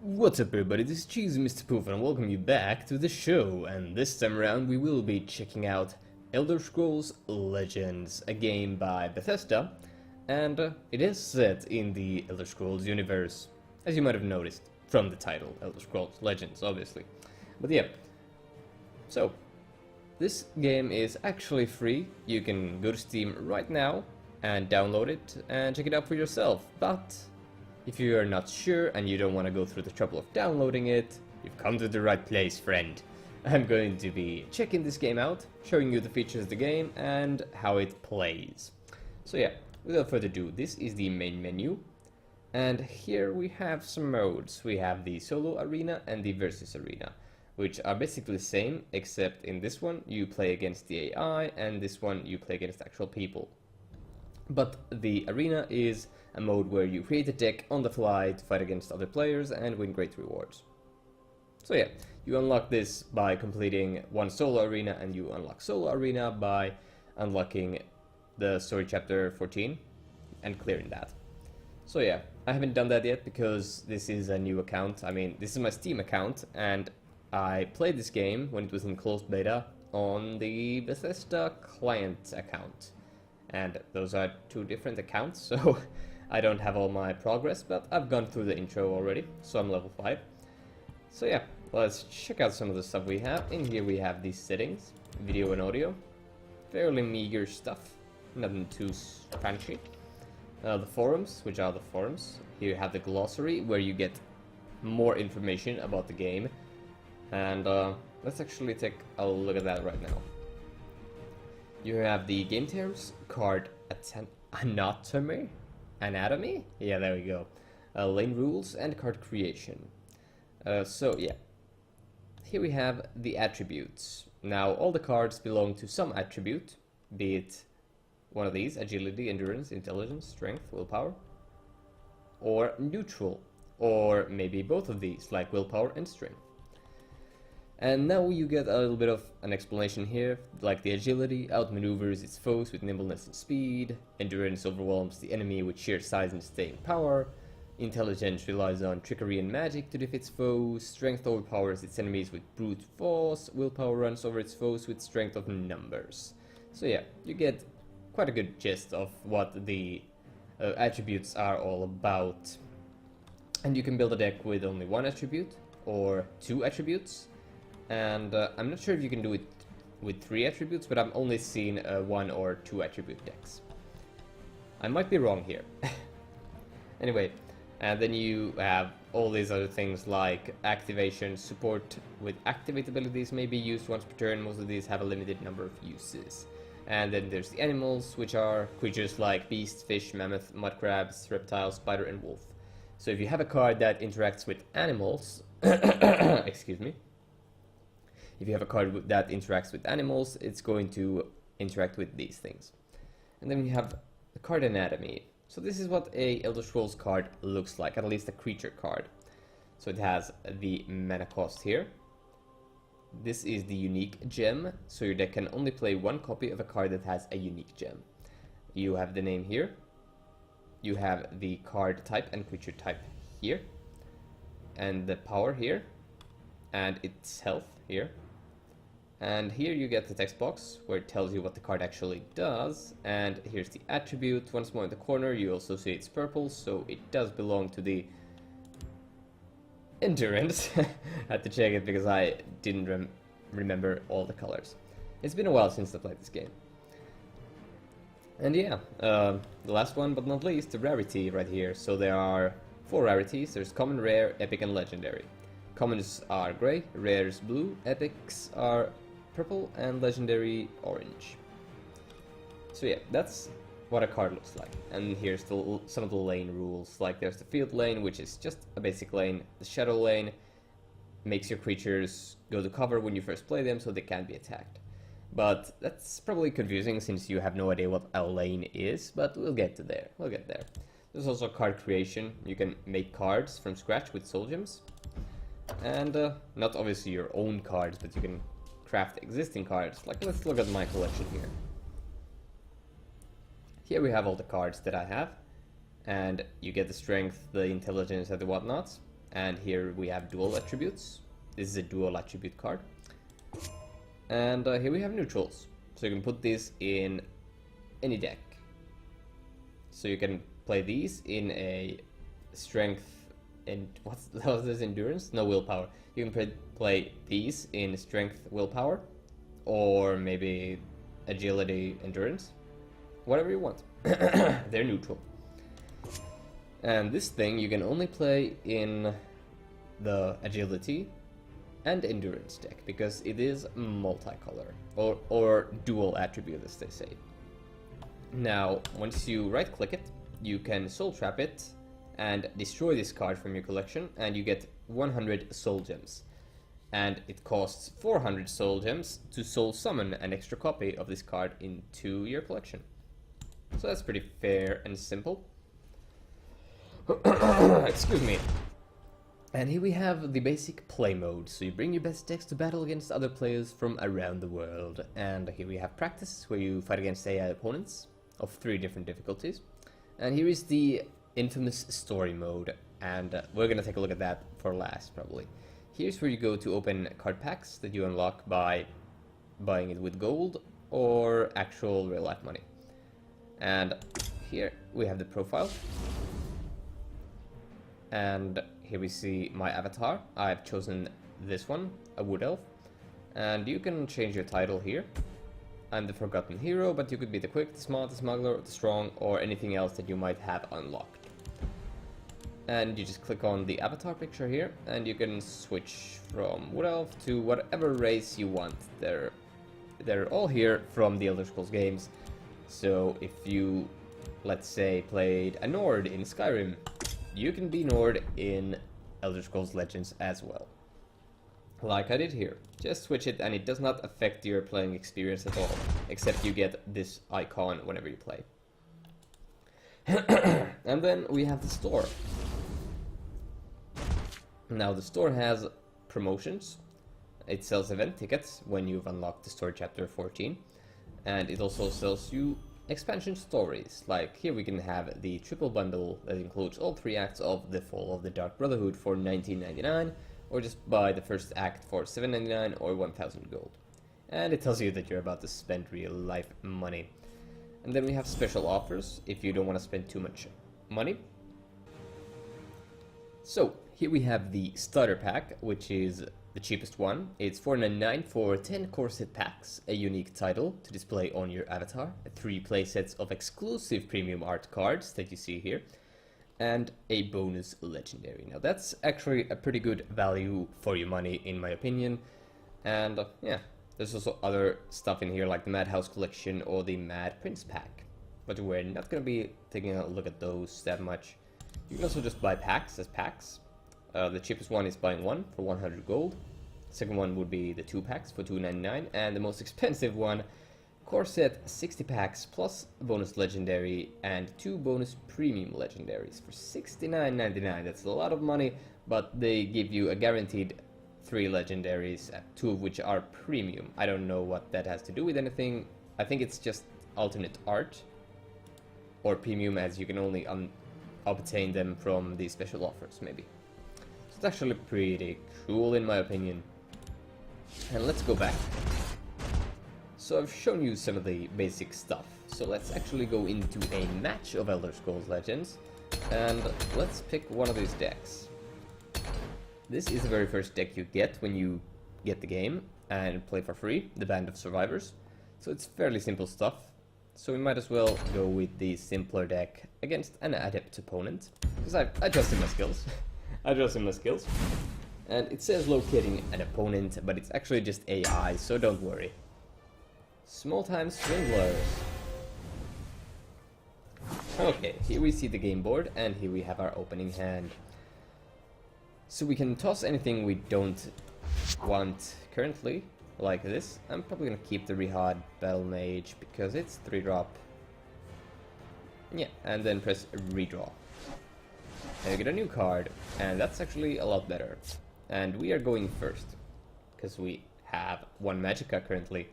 What's up everybody, this is Cheesy Mr. Poof and I welcome you back to the show, and this time around we will be checking out Elder Scrolls Legends, a game by Bethesda, and it is set in the Elder Scrolls universe, as you might have noticed from the title, Elder Scrolls Legends, obviously. But yeah, so this game is actually free. You can go to Steam right now and download it and check it out for yourself, but if you are not sure and you don't want to go through the trouble of downloading it, you've come to the right place, friend. I'm going to be checking this game out, showing you the features of the game and how it plays. So yeah, without further ado, this is the main menu. And here we have some modes. We have the solo arena and the versus arena, which are basically the same, except in this one you play against the AI and this one you play against actual people. But the arena is a mode where you create a deck on the fly to fight against other players and win great rewards. So yeah, you unlock this by completing one solo arena, and you unlock solo arena by unlocking the story chapter 14 and clearing that. So yeah, I haven't done that yet because this is a new account. I mean, this is my Steam account and I played this game when it was in closed beta on the Bethesda client account. And those are two different accounts, so I don't have all my progress, but I've gone through the intro already, so I'm level 5. So yeah, let's check out some of the stuff we have. In here we have these settings, video and audio. Fairly meager stuff, nothing too fancy. The forums, which are the forums. Here you have the glossary, where you get more information about the game. And let's actually take a look at that right now. You have the game terms, card anatomy? Yeah, there we go. Lane rules and card creation. So yeah, here we have the attributes. Now all the cards belong to some attribute, be it one of these, agility, endurance, intelligence, strength, willpower, or neutral, or maybe both of these, like willpower and strength. And now you get a little bit of an explanation here, like the agility outmaneuvers its foes with nimbleness and speed, endurance overwhelms the enemy with sheer size and staying power, intelligence relies on trickery and magic to defeat its foes, strength overpowers its enemies with brute force, willpower runs over its foes with strength of numbers. So yeah, you get quite a good gist of what the attributes are all about. And you can build a deck with only one attribute, or two attributes. And I'm not sure if you can do it with 3 attributes, but I'm only seeing 1 or 2 attribute decks. I might be wrong here. Anyway, and then you have all these other things like activation, support with activate abilities may be used once per turn. Most of these have a limited number of uses. And then there's the animals, which are creatures like beast, fish, mammoth, mud crabs, reptile, spider, and wolf. So if you have a card that interacts with animals, excuse me. If you have a card that interacts with animals, it's going to interact with these things. And then we have the card anatomy. So this is what a Elder Scrolls card looks like, at least a creature card. So it has the mana cost here. This is the unique gem, so your deck can only play one copy of a card that has a unique gem. You have the name here. You have the card type and creature type here. And the power here. And its health here. And here you get the text box where it tells you what the card actually does, and here's the attribute. Once more in the corner you also see it's purple, so it does belong to the endurance. I had to check it because I didn't remember all the colors. It's been a while since I played this game. And yeah, the last one but not least, the rarity right here. So there are 4 rarities. There's common, rare, epic, and legendary. Commons are gray, rares blue, epics are purple, and legendary orange. So yeah, that's what a card looks like. And here's some of the lane rules. Like there's the field lane, which is just a basic lane. The shadow lane makes your creatures go to cover when you first play them so they can't be attacked. But that's probably confusing since you have no idea what a lane is, but we'll get to there. We'll get there. There's also card creation. You can make cards from scratch with soul gems. And not obviously your own cards, but you can craft existing cards. Like, let's look at my collection here. Here we have all the cards that I have, and you get the strength, the intelligence, and the whatnots. And here we have dual attributes. This is a dual attribute card. And here we have neutrals. So you can put these in any deck. So you can play these in a strength and what's this, endurance? No, willpower. You can play these in strength, willpower, or maybe agility, endurance. Whatever you want. They're neutral. And this thing you can only play in the agility and endurance deck because it is multicolor or dual attribute, as they say. Now, once you right click it, you can soul trap it and destroy this card from your collection, and you get 100 soul gems. And it costs 400 soul gems to soul summon an extra copy of this card into your collection. So that's pretty fair and simple. Excuse me. And here we have the basic play mode. So you bring your best decks to battle against other players from around the world. And here we have practice, where you fight against AI opponents of 3 different difficulties. And here is the infamous story mode, and we're gonna take a look at that for last, probably. Here's where you go to open card packs that you unlock by buying it with gold or actual real life money. And here we have the profile. And here we see my avatar. I've chosen this one, a wood elf. And you can change your title here. I'm the Forgotten Hero, but you could be the Quick, the Smart, the Smuggler, the Strong, or anything else that you might have unlocked. And you just click on the avatar picture here, and you can switch from Wood Elf to whatever race you want. They're all here from the Elder Scrolls games. So if you, let's say, played a Nord in Skyrim, you can be Nord in Elder Scrolls Legends as well. Like I did here. Just switch it and it does not affect your playing experience at all, except you get this icon whenever you play. And then we have the store. Now the store has promotions. It sells event tickets when you've unlocked the story chapter 14. And it also sells you expansion stories. Like here we can have the triple bundle that includes all 3 acts of The Fall of the Dark Brotherhood for $19.99. Or just buy the first act for $7.99 or 1,000 gold. And it tells you that you're about to spend real life money. And then we have special offers if you don't want to spend too much money. So here we have the starter pack, which is the cheapest one. It's $4.99 for 10 core set packs, a unique title to display on your avatar, 3 playsets of exclusive premium art cards that you see here, and a bonus legendary. Now that's actually a pretty good value for your money, in my opinion. And yeah, there's also other stuff in here like the Madhouse collection or the Mad Prince pack, but we're not going to be taking a look at those that much. You can also just buy packs as packs. The cheapest one is buying 1 for 100 gold. The second one would be the 2 packs for $2.99, and the most expensive one, core set 60 packs plus a bonus legendary and 2 bonus premium legendaries for $69.99. That's a lot of money, but they give you a guaranteed 3 legendaries, 2 of which are premium. I don't know what that has to do with anything. I think it's just alternate art, or premium, as you can only obtain them from these special offers, maybe. So it's actually pretty cool in my opinion. And let's go back. So I've shown you some of the basic stuff, so let's actually go into a match of Elder Scrolls Legends, and let's pick one of these decks. This is the very first deck you get when you get the game and play for free, the Band of Survivors. So it's fairly simple stuff, so we might as well go with the simpler deck against an adept opponent, because I trust in my skills. I trust in my skills. And it says locating an opponent, but it's actually just AI, so don't worry. Small-time swindlers. Okay, here we see the game board, and here we have our opening hand. So we can toss anything we don't want currently, like this. I'm probably gonna keep the Rihad Battle Mage because it's 3-drop. Yeah, and then press redraw. And we get a new card, and that's actually a lot better. And we are going first, because we have 1 Magicka currently.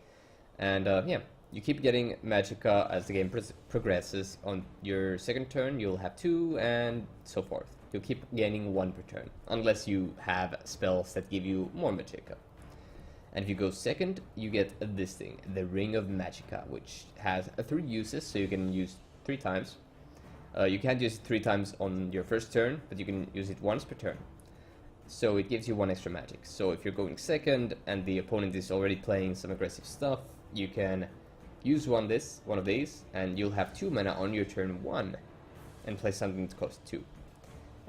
And yeah, you keep getting Magicka as the game progresses. On your second turn, you'll have 2, and so forth. you'll keep gaining 1 per turn, unless you have spells that give you more Magicka. And if you go second, you get this thing, the Ring of Magicka, which has 3 uses, so you can use 3 times. You can't use it 3 times on your first turn, but you can use it once per turn. So it gives you 1 extra magic. So if you're going second and the opponent is already playing some aggressive stuff, you can use one of these, and you'll have 2 mana on your turn 1, and play something that costs 2.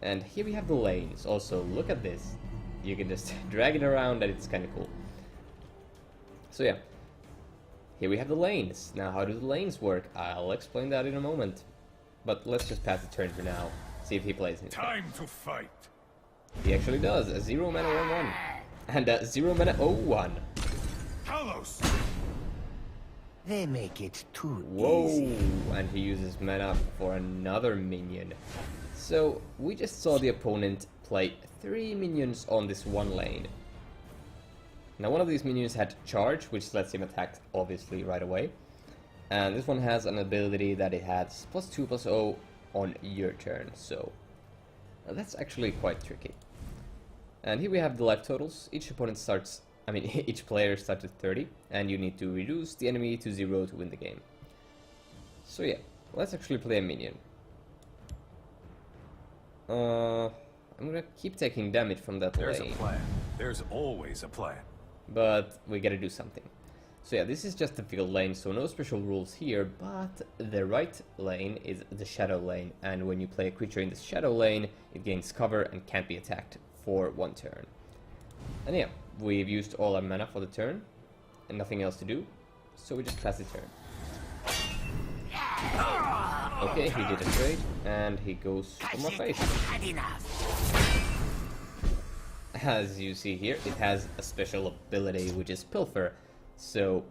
And here we have the lanes. Also, look at this. You can just drag it around, and it's kind of cool. So yeah, here we have the lanes. Now, how do the lanes work? I'll explain that in a moment. But let's just pass the turn for now. See if he plays anything. Time to fight. He actually does. A 0 mana 1/1. And a 0 mana 0/1. Talos! They make it too Whoa! easy. And he uses mana for another minion. So, we just saw the opponent play 3 minions on this one lane. Now, one of these minions had charge, which lets him attack, obviously, right away. And this one has an ability that it has +2/+0 on your turn, so that's actually quite tricky. And here we have the life totals. Each opponent starts, each player starts at 30, and you need to reduce the enemy to 0 to win the game. So yeah, let's actually play a minion. I'm gonna keep taking damage from that There's lane. a plan. There's always a plan. But we gotta do something. So yeah, this is just the field lane, so no special rules here, but the right lane is the shadow lane, and when you play a creature in the shadow lane, it gains cover and can't be attacked for 1 turn. And yeah, we've used all our mana for the turn, and nothing else to do, so we just pass the turn. Okay, he did a trade, and he goes for my face. As you see here, it has a special ability, which is Pilfer. So,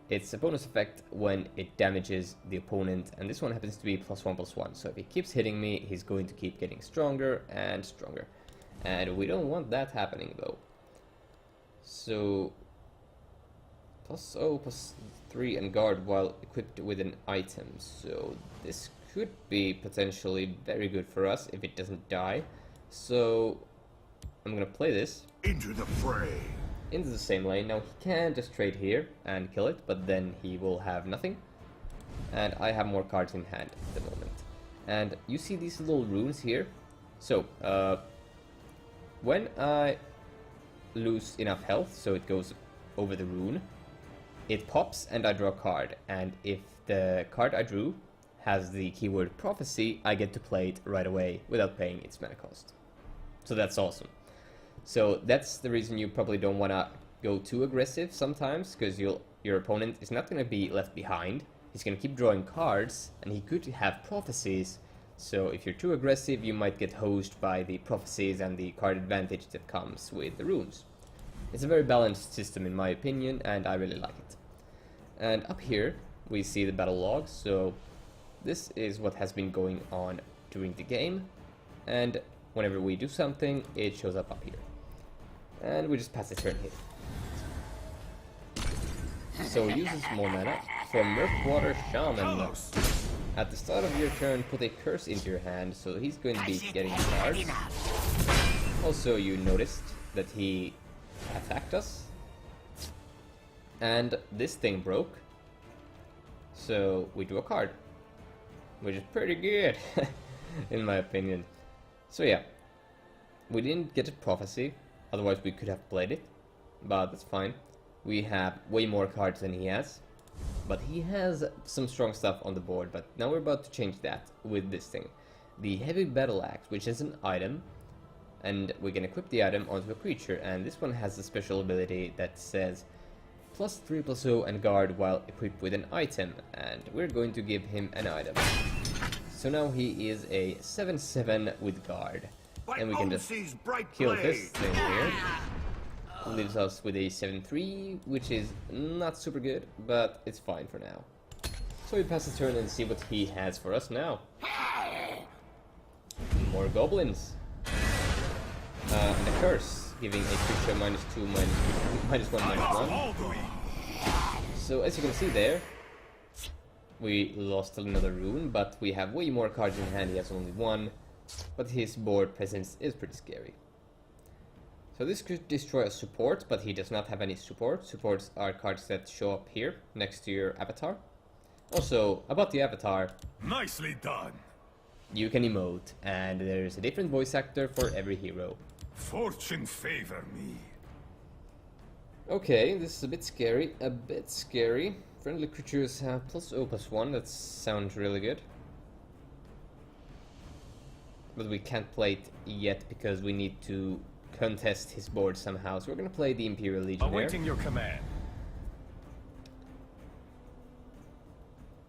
it's a bonus effect when it damages the opponent, and this one happens to be +1/+1. So if he keeps hitting me, he's going to keep getting stronger and stronger. And we don't want that happening, though. So, +0/+3 and guard while equipped with an item. So, this could be potentially very good for us if it doesn't die. So, I'm gonna play this Into the fray. into the same lane. Now, he can just trade here and kill it, but then he will have nothing. And I have more cards in hand at the moment. And you see these little runes here? So, when I lose enough health, so it goes over the rune, it pops and I draw a card. And if the card I drew has the keyword prophecy, I get to play it right away without paying its mana cost. So that's awesome. So that's the reason you probably don't want to go too aggressive sometimes, because your opponent is not going to be left behind. He's going to keep drawing cards, and he could have prophecies. So if you're too aggressive, you might get hosed by the prophecies and the card advantage that comes with the runes. It's a very balanced system in my opinion, and I really like it. And up here, we see the battle log. So this is what has been going on during the game. And whenever we do something, it shows up here. And we just pass the turn here. So uses more mana from Murkwater Shaman. At the start of your turn, put a curse into your hand, so he's going to be getting cards. Also, you noticed that he attacked us. And this thing broke. So we drew a card. Which is pretty good, in my opinion. So yeah, we didn't get a prophecy, otherwise we could have played it, but that's fine. We have way more cards than he has, but he has some strong stuff on the board, but now we're about to change that with this thing. The Heavy Battle Axe, which is an item, and we can equip the item onto a creature, and this one has a special ability that says +3/+0 and guard while equipped with an item, and we're going to give him an item. So now he is a 7/7 with guard, and we can just kill this thing here. Leaves us with a 7/3, which is not super good, but it's fine for now. So we pass the turn and see what he has for us now. More goblins. And a curse, giving a creature -2, -1, -1. So as you can see there, we lost another rune, but we have way more cards in hand. He has only 1. but his board presence is pretty scary. So this could destroy a support, but he does not have any support. Supports are cards that show up here, next to your avatar. Also, about the avatar, Nicely done. you can emote, and there's a different voice actor for every hero. Fortune favor me. Okay, this is a bit scary, Friendly creatures have +0/+1, that sounds really good. But we can't play it yet because we need to contest his board somehow, so we're gonna play the Imperial Legionnaire. Awaiting your command.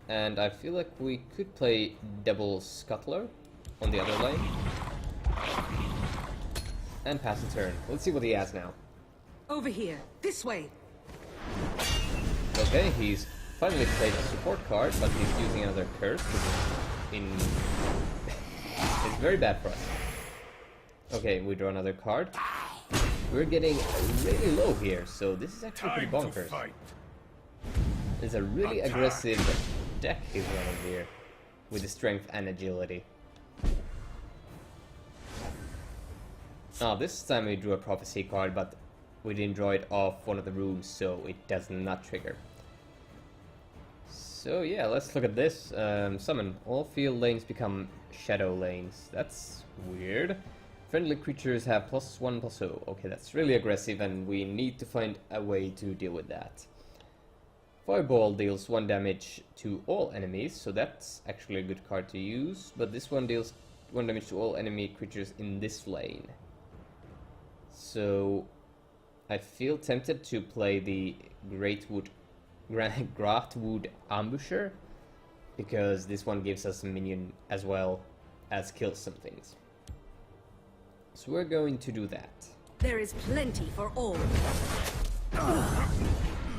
And I feel like we could play double Scuttler on the other lane. And pass the turn. Let's see what he has now. Over here, this way. Okay, he's finally played a support card, but he's using another curse. It's very bad for us. Okay, we draw another card. We're getting really low here, so this is actually pretty Time to bonkers. fight. It's a really Attack. aggressive deck he's running here, with the strength and agility. Oh, this time we drew a prophecy card, but we didn't draw it off one of the rooms, so it does not trigger. So yeah, let's look at this. Summon. All field lanes become shadow lanes. That's weird. Friendly creatures have +1/+0. Okay, that's really aggressive, and we need to find a way to deal with that. Fireball deals 1 damage to all enemies, so that's actually a good card to use, but this one deals 1 damage to all enemy creatures in this lane. So I feel tempted to play the Grahtwood Ambusher, because this one gives us a minion as well as kills some things. So we're going to do that. There is plenty for all.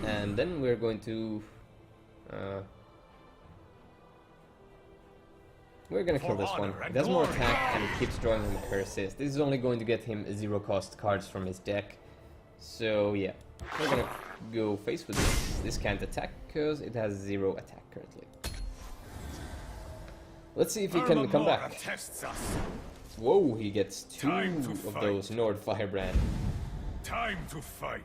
And then we're going to... we're gonna kill For this one. honor It and does more glory. attack and it keeps drawing him curses. This is only going to get him 0-cost cards from his deck. So yeah, we're gonna go face with this. This can't attack because it has 0 attack currently. Let's see if he can come Armamora back. tests us. Whoa, he gets 2 Time to of fight. those Nord Firebrand. Time to fight.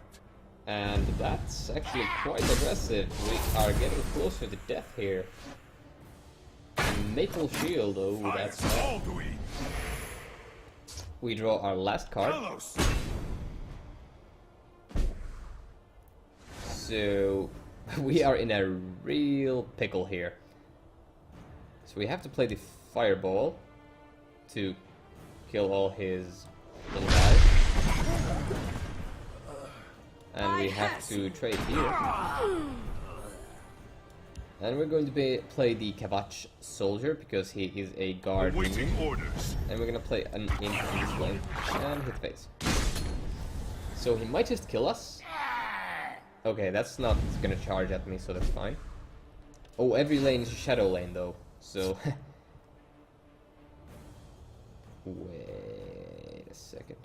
And that's actually quite aggressive. We are getting closer to death here. Maple Shield, oh, that's bad. Alduin. We draw our last card. Talos. So we are in a real pickle here. So we have to play the Fireball to kill all his little guys. And we have to trade here. And we're going to play the Kavach Soldier because he is a guard Awaiting minion. orders. And we're gonna play an imp in this lane and hit face. So he might just kill us. Okay, that's not gonna charge at me, so that's fine. Oh, every lane is a shadow lane though, so... Wait a second.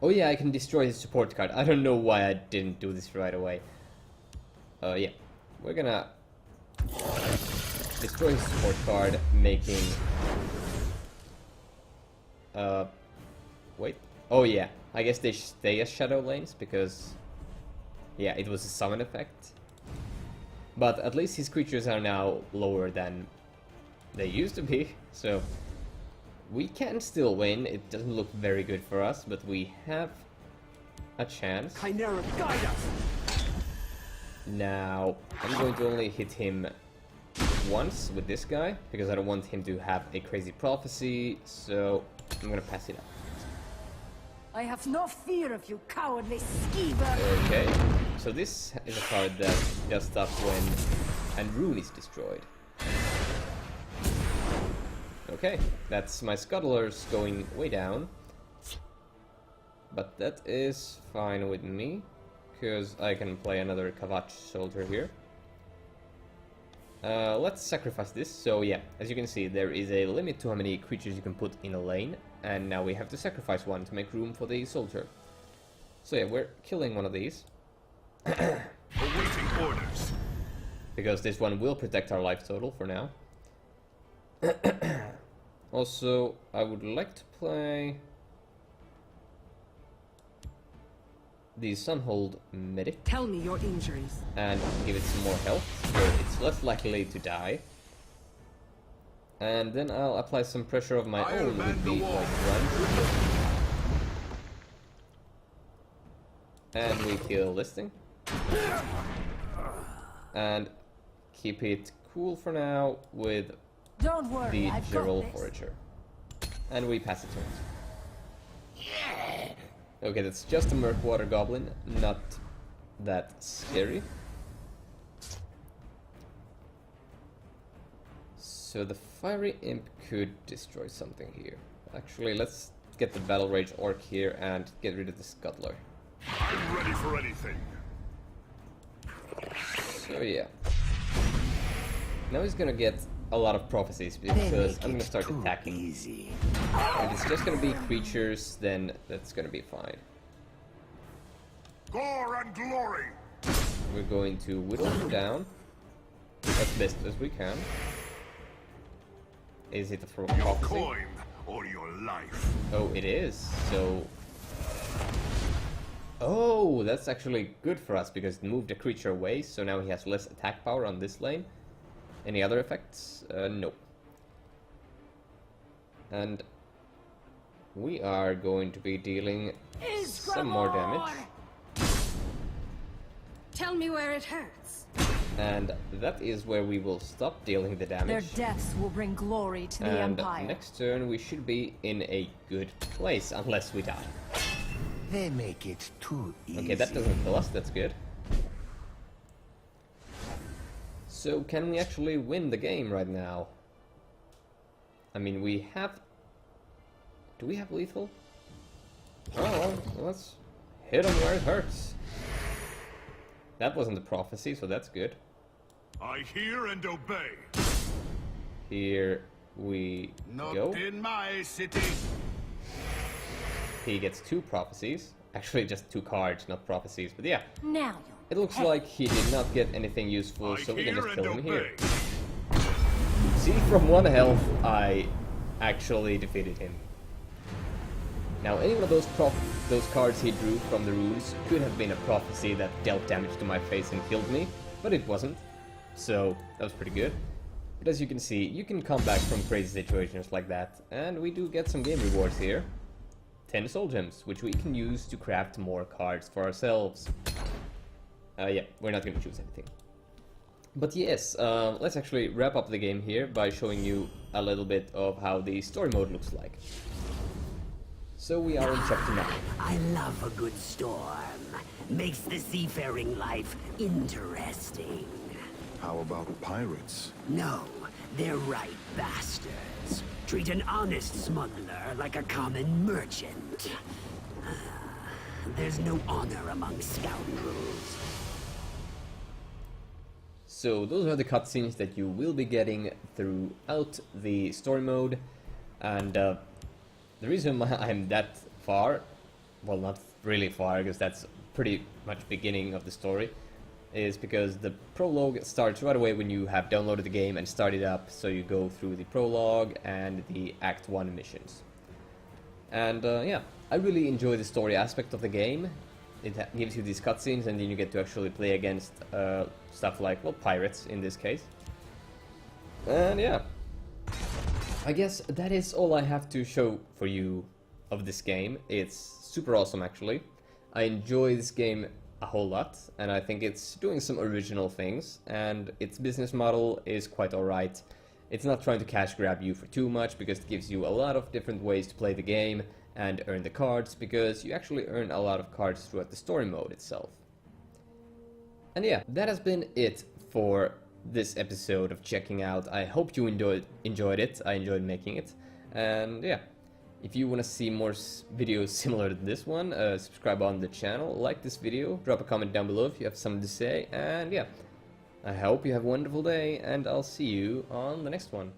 Oh yeah, I can destroy his support card. I don't know why I didn't do this right away. Yeah. We're gonna destroy his support card, making... Wait. Oh yeah, I guess they stay as shadow lanes because... Yeah, it was a summon effect. But at least his creatures are now lower than they used to be, so... We can still win. It doesn't look very good for us, but we have a chance. Chimera, guide us! Now, I'm going to only hit him once with this guy, because I don't want him to have a crazy prophecy, so I'm gonna pass it up. I have no fear of you, cowardly skeever. Okay, so this is a card that does stuff when Androon is destroyed. Okay, that's my Scuttlers going way down. But that is fine with me, because I can play another Kavach Soldier here. Let's sacrifice this. So yeah, as you can see, there is a limit to how many creatures you can put in a lane, and now we have to sacrifice one to make room for the Soldier. So yeah, we're killing one of these. Awaiting orders. Because this one will protect our life total for now. Also, I would like to play the Sunhold Medic Tell me your injuries. and give it some more health, so it's less likely to die. And then I'll apply some pressure of my own with the White Grunge. And we kill this thing. And keep it cool for now with Don't worry, the I've got Gerald this. Forager. And we pass it to it. Okay, that's just a Murkwater Goblin, not that scary. So the Fiery Imp could destroy something here. Actually, let's get the Battle Rage Orc here and get rid of the Scuttler. I'm ready for anything. So yeah. Now he's gonna get a lot of prophecies because I'm gonna start attacking. Easy. If it's just gonna be creatures, then that's gonna be fine. Gore and glory. We're going to whittle him down as best as we can. Is it a prophecy? Your coin or your life. Oh, it is. So... Oh, that's actually good for us because it moved the creature away, so now he has less attack power on this lane. Any other effects? No. And we are going to be dealing some more damage. Tell me where it hurts. And that is where we will stop dealing the Their damage. deaths will bring glory to the And Empire. next turn we should be in a good place, unless we die. They make it too easy. Okay, that doesn't kill us, that's good. So, can we actually win the game right now? I mean, we have... Do we have lethal? Oh, well, let's hit him where it hurts. That wasn't a prophecy, so that's good. I hear and obey. Here we Not go. in my city. He gets 2 prophecies. Actually, just 2 cards, not prophecies, but yeah. Now It looks like he did not get anything useful, I so we can hear just and kill him here. obey. See, from 1 health, I actually defeated him. Now, any one of those cards he drew from the runes could have been a prophecy that dealt damage to my face and killed me, but it wasn't. So, that was pretty good. But as you can see, you can come back from crazy situations like that, and we do get some game rewards here. 10 soul gems, which we can use to craft more cards for ourselves. Yeah, we're not going to choose anything. But yes, let's actually wrap up the game here by showing you a little bit of how the story mode looks like. So we are in chapter 9. I love a good storm. Makes the seafaring life interesting. How about pirates? No, they're right bastards. Treat an honest smuggler like a common merchant. There's no honor among scoundrels. So those are the cutscenes that you will be getting throughout the story mode, and the reason why I'm that far, well, not really far because that's pretty much beginning of the story, is because the prologue starts right away when you have downloaded the game and started up, so you go through the prologue and the Act 1 missions. And yeah, I really enjoy the story aspect of the game. It gives you these cutscenes and then you get to actually play against stuff like, well, pirates in this case. And yeah, I guess that is all I have to show for you of this game. It's super awesome actually. I enjoy this game a whole lot, and I think it's doing some original things, and its business model is quite alright. It's not trying to cash grab you for too much, because it gives you a lot of different ways to play the game and earn the cards, because you actually earn a lot of cards throughout the story mode itself. And yeah, that has been it for this episode of Checking Out. I hope you enjoyed it. I enjoyed making it. And yeah, if you want to see more videos similar to this one, subscribe on the channel, like this video, drop a comment down below if you have something to say, and yeah, I hope you have a wonderful day, and I'll see you on the next one.